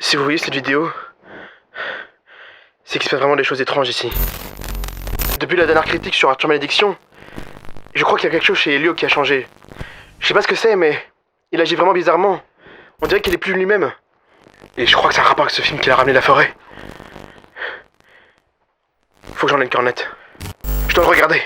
Si vous voyez cette vidéo, c'est qu'il se passe vraiment des choses étranges ici. Depuis la dernière critique sur Arthur Malédiction, je crois qu'il y a quelque chose chez Elio qui a changé. Je sais pas ce que c'est, mais il agit vraiment bizarrement. On dirait qu'il est plus lui-même. Et je crois que c'est un rapport avec ce film qui a ramené la forêt. Faut que j'en ai le cœur net. Je dois le regarder.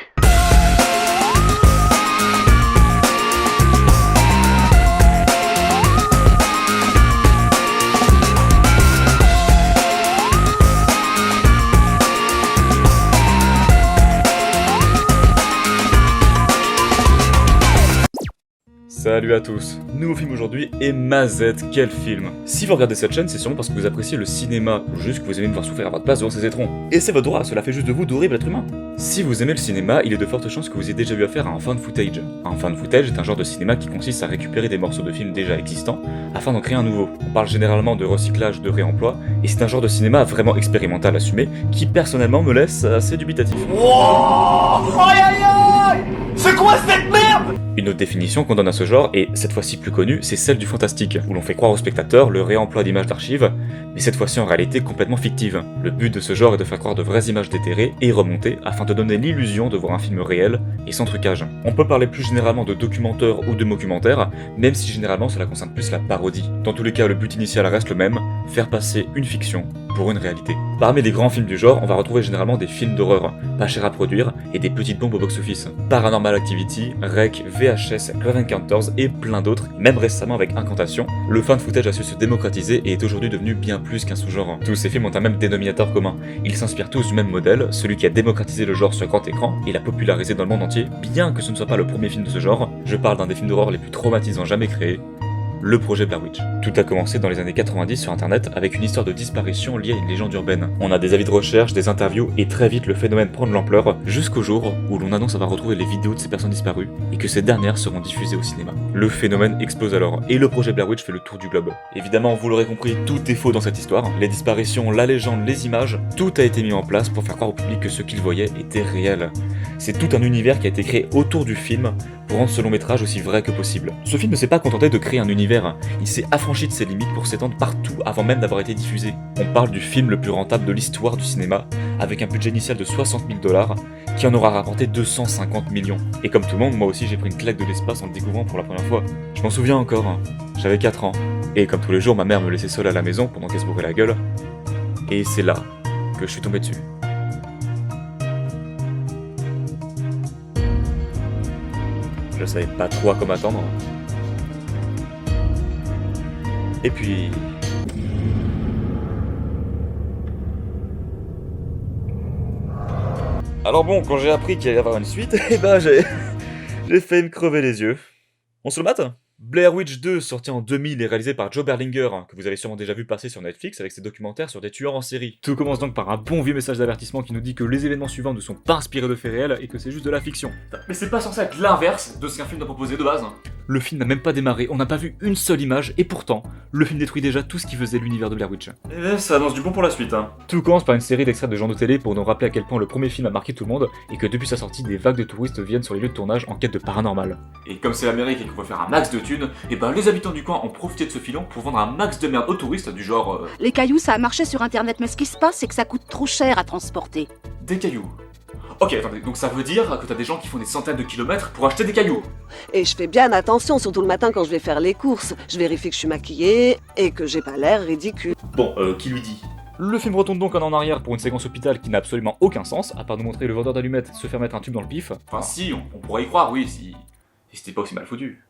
Salut à tous, nouveau film aujourd'hui et mazette, quel film! Si vous regardez cette chaîne, c'est sûrement parce que vous appréciez le cinéma, ou juste que vous aimez me voir souffrir à votre place devant ces étrons. Et c'est votre droit, cela fait juste de vous d'horribles êtres humains. Si vous aimez le cinéma, il est de fortes chances que vous ayez déjà eu affaire à un fan footage. Un fan footage est un genre de cinéma qui consiste à récupérer des morceaux de films déjà existants, afin d'en créer un nouveau. On parle généralement de recyclage, de réemploi, et c'est un genre de cinéma vraiment expérimental assumé, qui personnellement me laisse assez dubitatif. Wow, aïe aïe aïe! C'est quoi cette merde? Une autre définition qu'on donne à ce genre, et cette fois-ci plus connue, c'est celle du fantastique, où l'on fait croire au spectateur le réemploi d'images d'archives, mais cette fois-ci en réalité complètement fictive. Le but de ce genre est de faire croire de vraies images déterrées et remontées, afin de donner l'illusion de voir un film réel et sans trucage. On peut parler plus généralement de documentaire ou de mockumentaire, même si généralement cela concerne plus la parodie. Dans tous les cas, le but initial reste le même, faire passer une fiction pour une réalité. Parmi les grands films du genre, on va retrouver généralement des films d'horreur, pas chers à produire, et des petites bombes au box-office. Paranormal Activity, Rec, VHS, Close Encounters et plein d'autres, même récemment avec Incantation, le fan footage a su se démocratiser et est aujourd'hui devenu bien plus qu'un sous-genre. Tous ces films ont un même dénominateur commun, ils s'inspirent tous du même modèle, celui qui a démocratisé le genre sur grand écran et l'a popularisé dans le monde entier, bien que ce ne soit pas le premier film de ce genre. Je parle d'un des films d'horreur les plus traumatisants jamais créés, le projet Blair Witch. Tout a commencé dans les années 90 sur internet avec une histoire de disparition liée à une légende urbaine. On a des avis de recherche, des interviews et très vite le phénomène prend de l'ampleur jusqu'au jour où l'on annonce avoir retrouvé les vidéos de ces personnes disparues et que ces dernières seront diffusées au cinéma. Le phénomène explose alors et le projet Blair Witch fait le tour du globe. Évidemment, vous l'aurez compris, tout est faux dans cette histoire. Les disparitions, la légende, les images, tout a été mis en place pour faire croire au public que ce qu'il voyait était réel. C'est tout un univers qui a été créé autour du film pour rendre ce long métrage aussi vrai que possible. Ce film ne s'est pas contenté de créer un univers, il s'est affranchi de ses limites pour s'étendre partout avant même d'avoir été diffusé. On parle du film le plus rentable de l'histoire du cinéma, avec un budget initial de 60 000 $, qui en aura rapporté 250 millions. Et comme tout le monde, moi aussi j'ai pris une claque de l'espace en le découvrant pour la première fois. Je m'en souviens encore, j'avais 4 ans, et comme tous les jours ma mère me laissait seule à la maison pendant qu'elle se bourrait la gueule, et c'est là que je suis tombé dessus. Je savais pas trop à quoi m'attendre. Et puis... Alors bon, quand j'ai appris qu'il allait y avoir une suite, eh ben j'ai failli me crever les yeux. On se le mate ? Blair Witch 2, sorti en 2000 et réalisé par Joe Berlinger, que vous avez sûrement déjà vu passer sur Netflix avec ses documentaires sur des tueurs en série. Tout commence donc par un bon vieux message d'avertissement qui nous dit que les événements suivants ne sont pas inspirés de faits réels et que c'est juste de la fiction. Mais c'est pas censé être l'inverse de ce qu'un film doit proposer de base. Le film n'a même pas démarré, on n'a pas vu une seule image, et pourtant, le film détruit déjà tout ce qui faisait l'univers de Blair Witch. Eh ben, ça annonce du bon pour la suite, hein. Tout commence par une série d'extraits de journaux télé pour nous rappeler à quel point le premier film a marqué tout le monde, et que depuis sa sortie, des vagues de touristes viennent sur les lieux de tournage en quête de paranormal. Et comme c'est l'Amérique et qu'on veut faire un max de thunes, et ben les habitants du coin ont profité de ce filon pour vendre un max de merde aux touristes du genre... Les cailloux, ça a marché sur internet, mais ce qui se passe, c'est que ça coûte trop cher à transporter. Des cailloux. Ok, attendez, donc ça veut dire que t'as des gens qui font des centaines de kilomètres pour acheter des cailloux. Et je fais bien attention, surtout le matin quand je vais faire les courses. Je vérifie que je suis maquillée et que j'ai pas l'air ridicule. Bon, qui lui dit? Le film retourne donc en arrière pour une séquence hôpital qui n'a absolument aucun sens, à part nous montrer le vendeur d'allumettes se faire mettre un tube dans le pif. Enfin si, on pourrait y croire, oui, si c'était pas aussi mal foutu.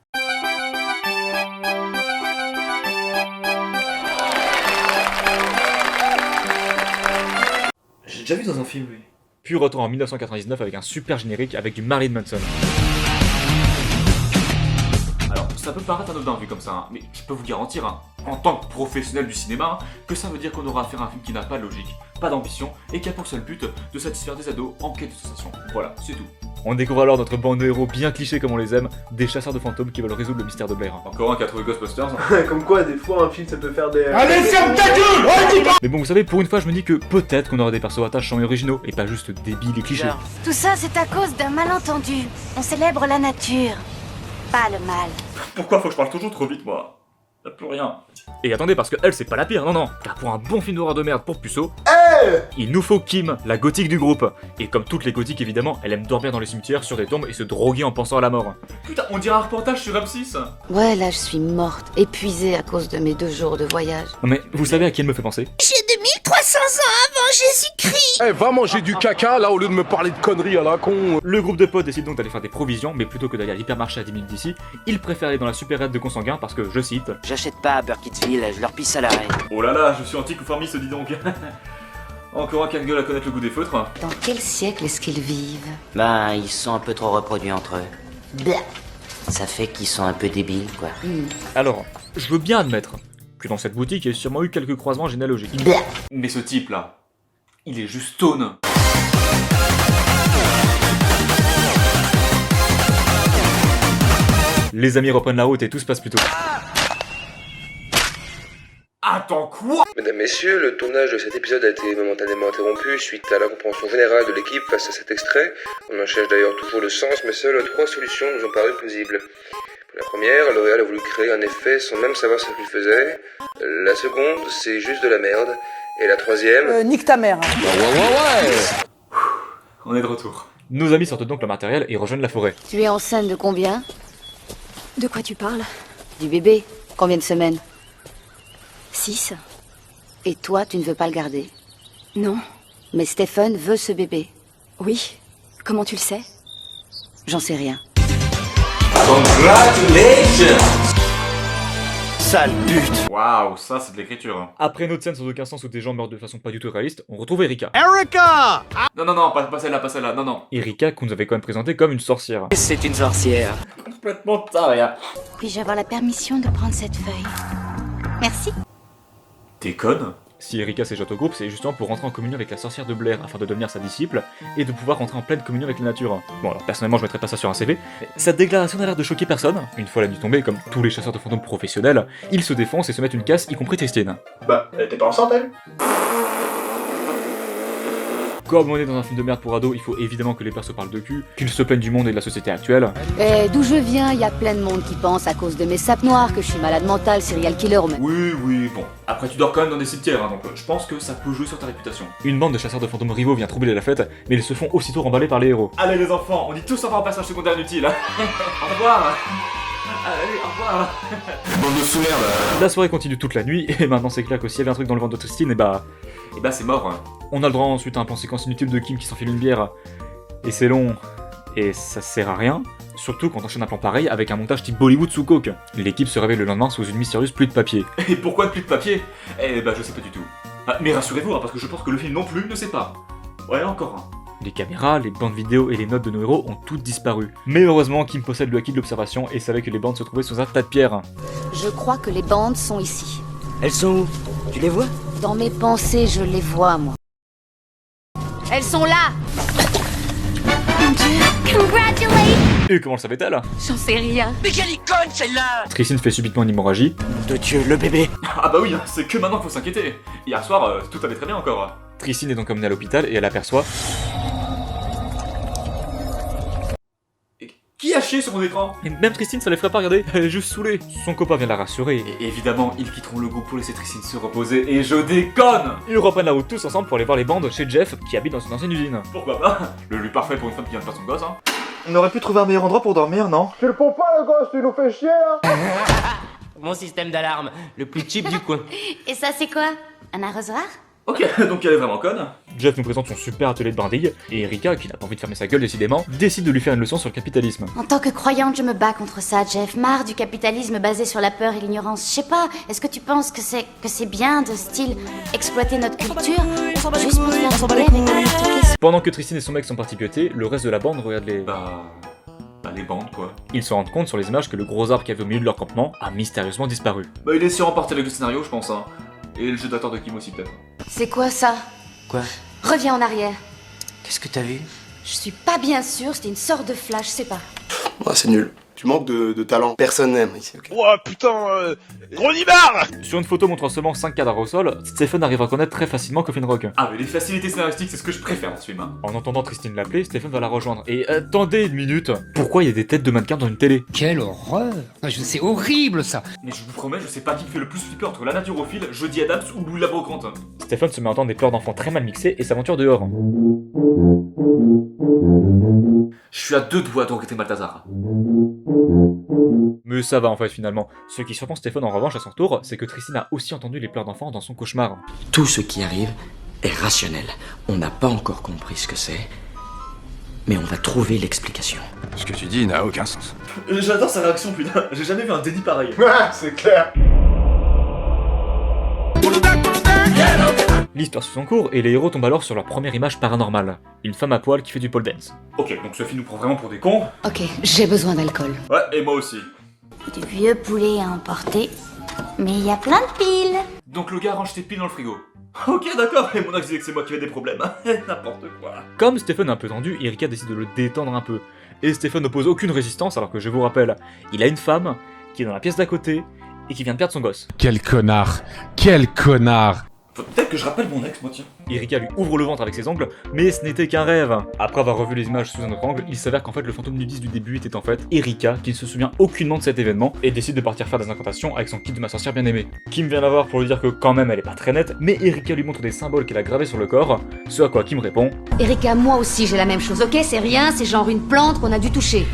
J'ai déjà vu dans un film, oui. Puis retour en 1999 avec un super générique avec du Marilyn Manson. Alors, ça peut paraître anodin vu comme ça, hein, mais je peux vous garantir, hein, en tant que professionnel du cinéma, hein, que ça veut dire qu'on aura affaire à un film qui n'a pas de logique, pas d'ambition, et qui a pour seul but de satisfaire des ados en quête de sensation. Voilà, c'est tout. On découvre alors notre bande de héros bien clichés comme on les aime, des chasseurs de fantômes qui veulent résoudre le mystère de Blair. Encore un qui a trouvé Ghostbusters. Comme quoi, des fois, un film, ça peut faire des... Allez, ferme ta gueule! Mais bon, vous savez, pour une fois, je me dis que peut-être qu'on aura des persos attachants et originaux, et pas juste débiles et clichés. Tout ça, c'est à cause d'un malentendu. On célèbre la nature, pas le mal. Pourquoi faut que je parle toujours trop vite, moi? Y'a plus rien. Et attendez, parce que elle, c'est pas la pire, non, non. Car pour un bon film d'horreur de merde pour puceau, il nous faut Kim, la gothique du groupe. Et comme toutes les gothiques, évidemment, elle aime dormir dans les cimetières, sur des tombes et se droguer en pensant à la mort. Putain, on dirait un reportage sur M6. Ouais, là, je suis morte, épuisée à cause de mes 2 jours de voyage. Non mais, vous savez à qui elle me fait penser? J'ai 2300 ans avant Jésus-Christ. Eh, va manger du caca là au lieu de me parler de conneries à la con. Le groupe de potes décide donc d'aller faire des provisions, mais plutôt que d'aller à l'hypermarché à 10 minutes d'ici, ils préfèrent aller dans la supérette de Consanguin parce que, je cite, J'achète pas à Burkittsville, je leur pisse à l'arrêt. Oh là là, je suis anticonformiste, dis donc. Encore un casse-gueule à connaître le goût des feutres. Dans quel siècle est-ce qu'ils vivent? Ben, ils sont un peu trop reproduits entre eux. Bah. Ça fait qu'ils sont un peu débiles, quoi. alors, je veux bien admettre que dans cette boutique, il y a sûrement eu quelques croisements généalogiques. Bah. Mais ce type là, il est juste stone. Les amis reprennent la route et tout se passe plutôt. Attends quoi? Mesdames, Messieurs, le tournage de cet épisode a été momentanément interrompu suite à l'incompréhension générale de l'équipe face à cet extrait. On en cherche d'ailleurs toujours le sens, mais seules 3 solutions nous ont paru plausibles. Pour la première, L'Oréal a voulu créer un effet sans même savoir ce qu'il faisait. La seconde, c'est juste de la merde. Et la troisième... Nique ta mère. On est de retour. Nos amis sortent donc leur matériel et rejoignent la forêt. Tu es enceinte de combien? De quoi tu parles? Du bébé? Combien de semaines? 6? Et toi, tu ne veux pas le garder? Non. Mais Stephen veut ce bébé. Oui. Comment tu le sais? J'en sais rien. Sale pute. Waouh, ça c'est de l'écriture. Après une autre scène sans aucun sens où des gens meurent de façon pas du tout réaliste, on retrouve Erika. Non, non, non, pas celle-là, non, non. Erika qu'on nous avait quand même présentée comme une sorcière. C'est une sorcière. Complètement taré. Puis-je avoir la permission de prendre cette feuille? Merci. T'es conne? Si Erika s'éjette au groupe, c'est justement pour rentrer en communion avec la sorcière de Blair afin de devenir sa disciple et de pouvoir rentrer en pleine communion avec la nature. Bon alors personnellement je mettrais pas ça sur un CV. Cette déclaration n'a l'air de choquer personne. Une fois la nuit tombée, comme tous les chasseurs de fantômes professionnels, ils se défoncent et se mettent une casse, y compris Christine. Bah, t'es pas enceinte, elle? Comme on est dans un film de merde pour ados, il faut évidemment que les persos parlent de cul, qu'ils se plaignent du monde et de la société actuelle. Et d'où je viens, il y a plein de monde qui pense à cause de mes sapes noires que je suis malade mentale, serial killer ou même. Oui, bon. Après, tu dors quand même dans des cimetières, hein, donc je pense que ça peut jouer sur ta réputation. Une bande de chasseurs de fantômes rivaux vient troubler la fête, mais ils se font aussitôt remballer par les héros. Allez les enfants, on dit tous au revoir au personnage secondaire inutile. Au revoir. Allez, au revoir. Bande de sous-merde. La soirée continue toute la nuit, et maintenant c'est clair que s'il y avait un truc dans le ventre de Christine, et bah... Et bah c'est mort. Hein. On a le droit ensuite à un plan séquence inutile de Kim qui s'enfile une bière, et c'est long, et ça sert à rien. Surtout quand on enchaîne un plan pareil avec un montage type Bollywood sous coke. L'équipe se réveille le lendemain sous une mystérieuse pluie de papier. Et pourquoi plus de papier? Eh bah je sais pas du tout. Ah, mais rassurez-vous, hein, parce que je pense que le film non plus ne sait pas. Ouais, encore un. Les caméras, les bandes vidéo et les notes de nos héros ont toutes disparu. Mais heureusement, Kim possède le acquis de l'observation et savait que les bandes se trouvaient sous un tas de pierres. Je crois que les bandes sont ici. Elles sont où? Tu les vois? Dans mes pensées, je les vois, moi. Elles sont là! Mon Dieu, congratulations! Et comment le savait-elle? J'en sais rien. Mais quelle icône celle-là! Tricine fait subitement une hémorragie. De Dieu, le bébé! Ah bah oui, hein, c'est que maintenant qu'il faut s'inquiéter. Hier soir, tout allait très bien encore. Tricine est donc emmenée à l'hôpital et elle aperçoit... Qui a chié sur mon écran? Et même Tricine, ça les ferait pas regarder, elle est juste saoulée. Son copain vient la rassurer. Et évidemment, ils quitteront le groupe pour laisser Tricine se reposer, et je déconne! Ils reprennent la route tous ensemble pour aller voir les bandes chez Jeff qui habite dans une ancienne usine. Pourquoi pas? Le lieu parfait pour une femme qui vient de faire son gosse, hein. On aurait pu trouver un meilleur endroit pour dormir, non? Tu le pommes pas, le gosse, tu nous fais chier, là! Mon système d'alarme, le plus cheap du coin. Et ça, c'est quoi? Un arrosoir? Ok, donc elle est vraiment conne. Jeff nous présente son super atelier de brindille, et Erika, qui n'a pas envie de fermer sa gueule décidément, décide de lui faire une leçon sur le capitalisme. En tant que croyante, je me bats contre ça, Jeff. Marre du capitalisme basé sur la peur et l'ignorance. Je sais pas, est-ce que tu penses que c'est bien de style exploiter notre culture juste pour se faire brûler avec un petit caisson? Pendant que Tricine et son mec sont partis pioter, le reste de la bande regarde les... Bah les bandes quoi. Ils se rendent compte sur les images que le gros arbre qui avait au milieu de leur campement a mystérieusement disparu. Bah il est sûrement parti avec le scénario je pense hein. Et le jeu d'acteur de Kim aussi peut-être. C'est quoi ça? Quoi? Reviens en arrière. Qu'est-ce que t'as vu? Je suis pas bien sûre, c'était une sorte de flash, je sais pas. Ouais, c'est nul. Tu manques de talent. Personne n'aime ici, ok? Oh putain, gros nibard. Sur une photo montrant seulement 5 cadavres au sol, Stephen arrive à reconnaître très facilement Coffin Rock. Ah mais les facilités scénaristiques, c'est ce que je préfère dans ce film. Hein. En entendant Tristan l'appeler, Stephen va la rejoindre. Et attendez une minute, pourquoi il y a des têtes de mannequins dans une télé? Quelle horreur! C'est horrible ça! Mais je vous promets, je sais pas qui me fait le plus flipper entre la naturophile, Jodie Adams ou Louis la Brocante. Stephen se met à entendre des pleurs d'enfants très mal mixés et s'aventure dehors. Je suis à 2 doigts de regretter Balthazar. Mais ça va en fait finalement. Ce qui surprend Stephen en revanche à son tour, c'est que Tristan a aussi entendu les pleurs d'enfants dans son cauchemar. Tout ce qui arrive est rationnel. On n'a pas encore compris ce que c'est, mais on va trouver l'explication. Ce que tu dis n'a aucun sens. J'adore sa réaction, putain. J'ai jamais vu un déni pareil. Ouais, c'est clair. L'histoire suit son cours et les héros tombent alors sur leur première image paranormale. Une femme à poil qui fait du pole dance. Ok, donc ce film nous prend vraiment pour des cons. Ok, j'ai besoin d'alcool. Ouais, et moi aussi. Du vieux poulet à emporter, mais il y a plein de piles. Donc le gars range tes piles dans le frigo. Ok, d'accord, et mon ex disait que c'est moi qui avais des problèmes. N'importe quoi. Comme Stephen est un peu tendu, Erika décide de le détendre un peu. Et Stephen n'oppose aucune résistance alors que je vous rappelle, il a une femme qui est dans la pièce d'à côté et qui vient de perdre son gosse. Quel connard. Quel connard. Faut peut-être que je rappelle mon ex, moi tiens. Erika lui ouvre le ventre avec ses ongles, mais ce n'était qu'un rêve. Après avoir revu les images sous un autre angle, il s'avère qu'en fait le fantôme nudiste du début était en fait Erika, qui ne se souvient aucunement de cet événement, et décide de partir faire des incantations avec son kit de ma sorcière bien aimée. Kim vient la voir pour lui dire que quand même elle est pas très nette, mais Erika lui montre des symboles qu'elle a gravés sur le corps, ce à quoi Kim répond « Erika, moi aussi j'ai la même chose, ok? C'est rien, c'est genre une plante qu'on a dû toucher.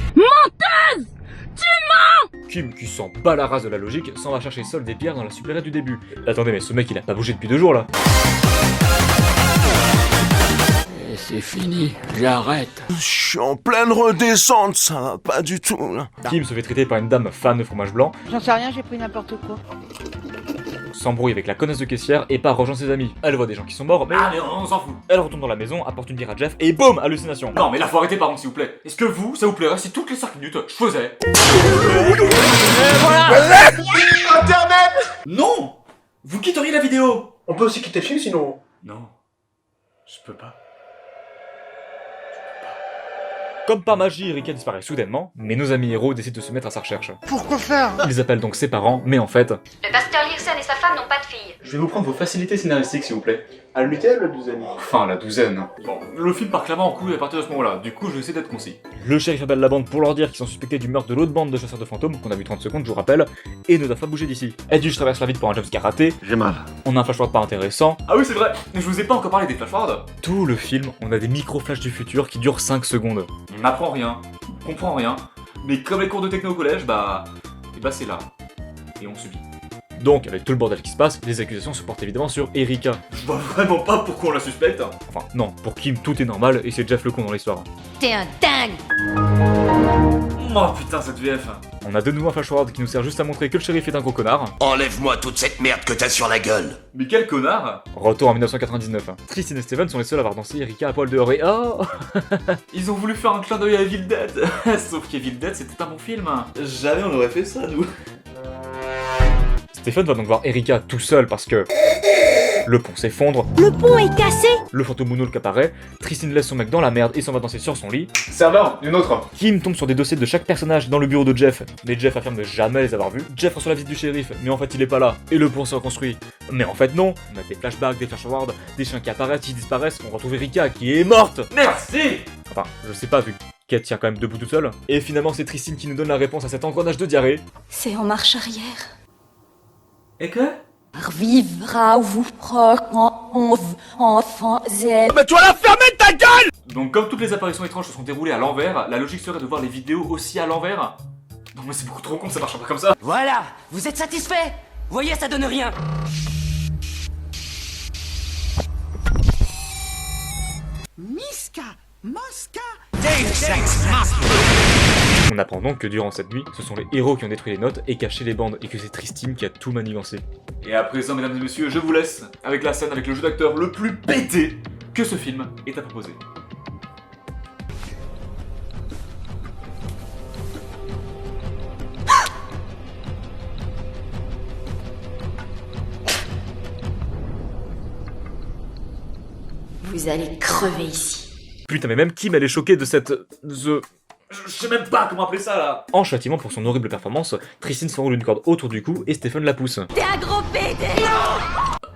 Kim, qui s'en bat la race de la logique, s'en va chercher seul des pierres dans la supérette du début. Attendez, mais ce mec il a pas bougé depuis 2 jours là. C'est fini, j'arrête. Je suis en pleine redescente, ça va pas du tout là. Kim se fait traiter par une dame fan de fromage blanc, J'en sais rien, j'ai pris n'importe quoi. s'embrouille avec la connasse de caissière et part rejoindre ses amis. Elle voit des gens qui sont morts, mais Ah mais on s'en fout. elle retourne dans la maison, apporte une bière à Jeff et boum, hallucination. Non mais là faut arrêter par contre s'il vous plaît. Est-ce que vous, ça vous plairait si toutes les 5 minutes, je faisais... Internet. Non. Vous quitteriez la vidéo. On peut aussi quitter le film sinon. Non. Je peux pas. Comme par magie, Erika disparaît soudainement, mais nos amis héros décident de se mettre à sa recherche. Pourquoi faire? Ils appellent donc ses parents, mais en fait... Le pasteur Lirsen et sa femme n'ont pas de fille. Je vais vous prendre vos facilités scénaristiques s'il vous plaît. À l'unité, la douzaine. Enfin, la douzaine. Bon, le film part clairement en couille à partir de ce moment-là, du coup je vais essayer d'être concis. Le shérif appelle la bande pour leur dire qu'ils sont suspectés du meurtre de l'autre bande de chasseurs de fantômes, qu'on a vu 30 secondes, je vous rappelle, et ne doivent pas bouger d'ici. Edwige traverse la ville pour un jumpscare raté, J'ai mal. on a un flash-forward pas intéressant, Ah oui c'est vrai, je vous ai pas encore parlé des flash-forwards. tout le film, on a des micro-flashs du futur qui durent 5 secondes. On n'apprend rien, on comprend rien, mais comme les cours de techno au collège, bah c'est là. Et on subit. Donc, avec tout le bordel qui se passe, les accusations se portent évidemment sur Erika. Je vois vraiment pas pourquoi on la suspecte. Enfin, non, pour Kim, tout est normal et c'est Jeff le con dans l'histoire. T'es un dingue. Oh putain cette VF. On a de nouveau un flash-forward qui nous sert juste à montrer que le shérif est un gros connard. Enlève-moi toute cette merde que t'as sur la gueule. Mais quel connard. Retour en 1999. Tristan et Steven sont les seuls à avoir dansé Erika à poil dehors et oh Ils ont voulu faire un clin d'œil à Evil Dead. Sauf qu'Evil Dead c'était un bon film. Jamais on aurait fait ça nous. Stephen va donc voir Erika tout seul parce que... Le pont s'effondre, Le pont est cassé. le fantôme Moonwalk apparaît, Tristan laisse son mec dans la merde et s'en va danser sur son lit. Serveur, une autre. Kim tombe sur des dossiers de chaque personnage dans le bureau de Jeff, mais Jeff affirme ne jamais les avoir vus. Jeff reçoit la visite du shérif, mais en fait il est pas là, et le pont se reconstruit. Mais en fait non, on a des flashbacks, des flash-forwards, des chiens qui apparaissent, qui disparaissent, on retrouve Erika qui est morte. Merci. Enfin, je sais pas vu qu'elle tient quand même debout toute seule. Et finalement c'est Tristan qui nous donne la réponse à cet engrenage de diarrhée. C'est en marche arrière. Et que Vivra vous enfant zèle. Mais tu vas la fermer ta gueule. Donc comme toutes les apparitions étranges se sont déroulées à l'envers, la logique serait de voir les vidéos aussi à l'envers. Non mais c'est beaucoup trop con, ça marche pas comme ça. Voilà, vous êtes satisfait? Voyez, ça donne rien. On apprend donc que durant cette nuit, ce sont les héros qui ont détruit les notes et caché les bandes, et que c'est Tristan qui a tout manigancé. Et à présent, mesdames et messieurs, je vous laisse avec la scène avec le jeu d'acteur le plus pété que ce film est à proposer. Vous allez crever ici. Putain mais même Kim elle est choquée de cette... Je sais même pas comment appeler ça là. En châtiment pour son horrible performance, Tristan s'enroule une corde autour du cou et Stephen la pousse. T'es un gros pédé!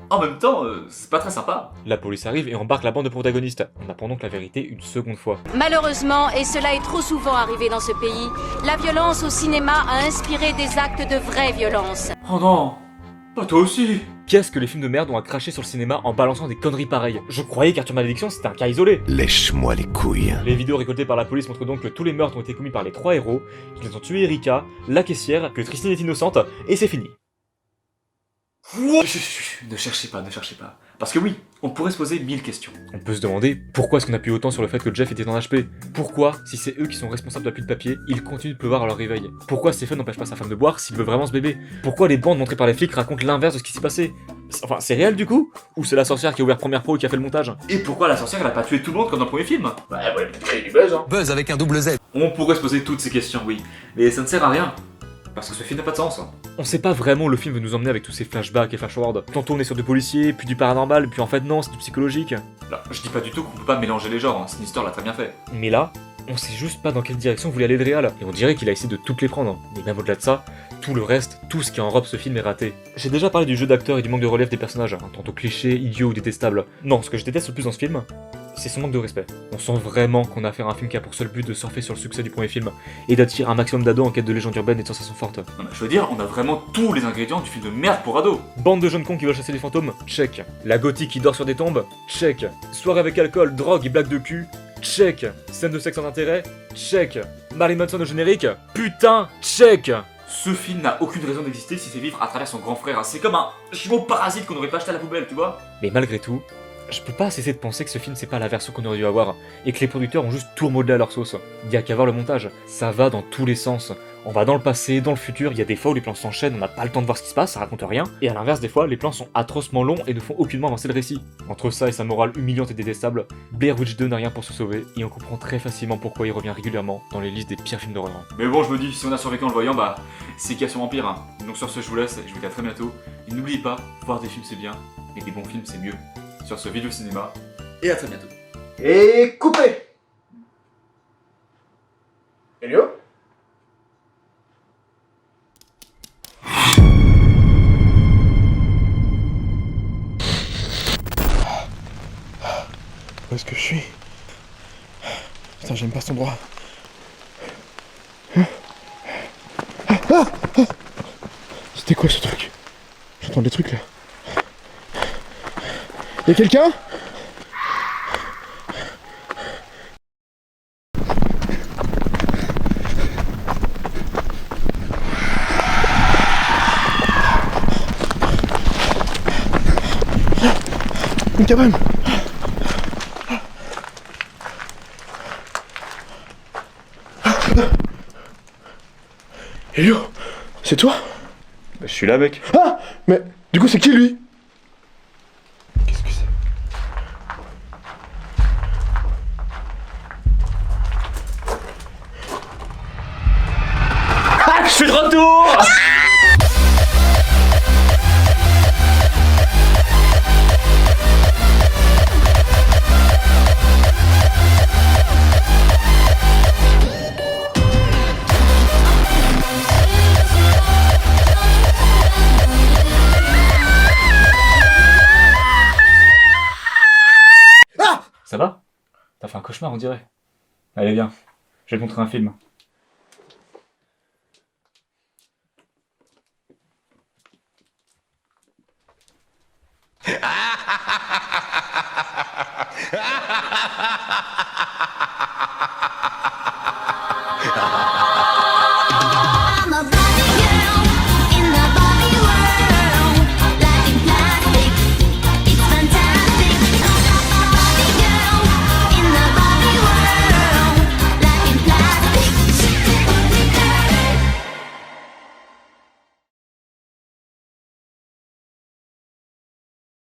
En même temps, c'est pas très sympa. La police arrive et embarque la bande de protagonistes. On apprend donc la vérité une seconde fois. Malheureusement, et cela est trop souvent arrivé dans ce pays, la violence au cinéma a inspiré des actes de vraie violence. Oh non, pas toi aussi. Qu'est-ce que les films de merde ont à cracher sur le cinéma en balançant des conneries pareilles? Je croyais qu'Arthur Malédiction c'était un cas isolé. Lèche-moi les couilles. Les vidéos récoltées par la police montrent donc que tous les meurtres ont été commis par les 3 héros, qu'ils ont tué Erika, la caissière, que Tristan est innocente, et c'est fini. Ne cherchez pas. Parce que oui, on pourrait se poser 1000 questions. On peut se demander pourquoi est-ce qu'on appuie autant sur le fait que Jeff était en HP? Pourquoi, si c'est eux qui sont responsables de la pluie de papier, ils continuent de pleuvoir à leur réveil? Pourquoi Stephen n'empêche pas sa femme de boire s'il veut vraiment ce bébé? Pourquoi les bandes montrées par les flics racontent l'inverse de ce qui s'est passé? Enfin, c'est réel du coup? Ou c'est la sorcière qui a ouvert Première Pro et qui a fait le montage? Et pourquoi la sorcière elle a pas tué tout le monde comme dans le premier film? Ouais, il y a du buzz hein. Buzz avec un double Z. On pourrait se poser toutes ces questions, oui. Mais ça ne sert à rien. Parce que ce film n'a pas de sens. On sait pas vraiment où le film veut nous emmener avec tous ces flashbacks et flash-forward. Tantôt on est sur du policier, puis du paranormal, puis en fait non, c'est du psychologique. Là, je dis pas du tout qu'on peut pas mélanger les genres, hein. Sinister l'a très bien fait. Mais là, on sait juste pas dans quelle direction voulait aller le réal. Et on dirait qu'il a essayé de toutes les prendre. Mais même au-delà de ça, tout le reste, tout ce qui enrobe ce film est raté. J'ai déjà parlé du jeu d'acteur et du manque de relief des personnages, hein, tantôt clichés, idiots ou détestables. Non, ce que je déteste le plus dans ce film, c'est son manque de respect. On sent vraiment qu'on a affaire à un film qui a pour seul but de surfer sur le succès du premier film, et d'attirer un maximum d'ados en quête de légendes urbaines et de sensations fortes. Non, je veux dire, on a vraiment tous les ingrédients du film de merde pour ados. Bande de jeunes cons qui veulent chasser des fantômes, check. La gothique qui dort sur des tombes, check. Soirée avec alcool, drogue et blagues de cul, check. Scène de sexe sans intérêt, check. Marilyn Manson au générique, putain, check. Ce film n'a aucune raison d'exister si c'est vivre à travers son grand frère. C'est comme un chimot parasite qu'on aurait pas acheté à la poubelle, tu vois. Mais malgré tout, je peux pas cesser de penser que ce film c'est pas la version qu'on aurait dû avoir, et que les producteurs ont juste tout remodelé à leur sauce. Y a qu'à voir le montage, ça va dans tous les sens. On va dans le passé, dans le futur, il y a des fois où les plans s'enchaînent, on n'a pas le temps de voir ce qui se passe, ça raconte rien, et à l'inverse des fois, les plans sont atrocement longs et ne font aucunement avancer le récit. Entre ça et sa morale humiliante et détestable, Blair Witch 2 n'a rien pour se sauver, et on comprend très facilement pourquoi il revient régulièrement dans les listes des pires films d'horreur. Mais bon, je me dis, si on a survécu en le voyant, bah, c'est qu'il y a sûrement pire, hein. Donc sur ce, je vous laisse, je vous dis à très bientôt, et n'oubliez pas, voir des films c'est bien, mais des bons films c'est mieux. Sur ce, vive le cinéma, et à très bientôt. Et coupé. Elio? Où est-ce que je suis? Putain, j'aime pas cet endroit. C'était quoi ce truc? J'entends des trucs là. Y'a quelqu'un? Une cabane. Elio, c'est toi? Je suis là, mec. Ah! Mais du coup, c'est qui lui? Qu'est-ce que c'est? Ah, je suis de retour! Ça va? T'as fait un cauchemar, on dirait. Allez, viens, je vais te montrer un film.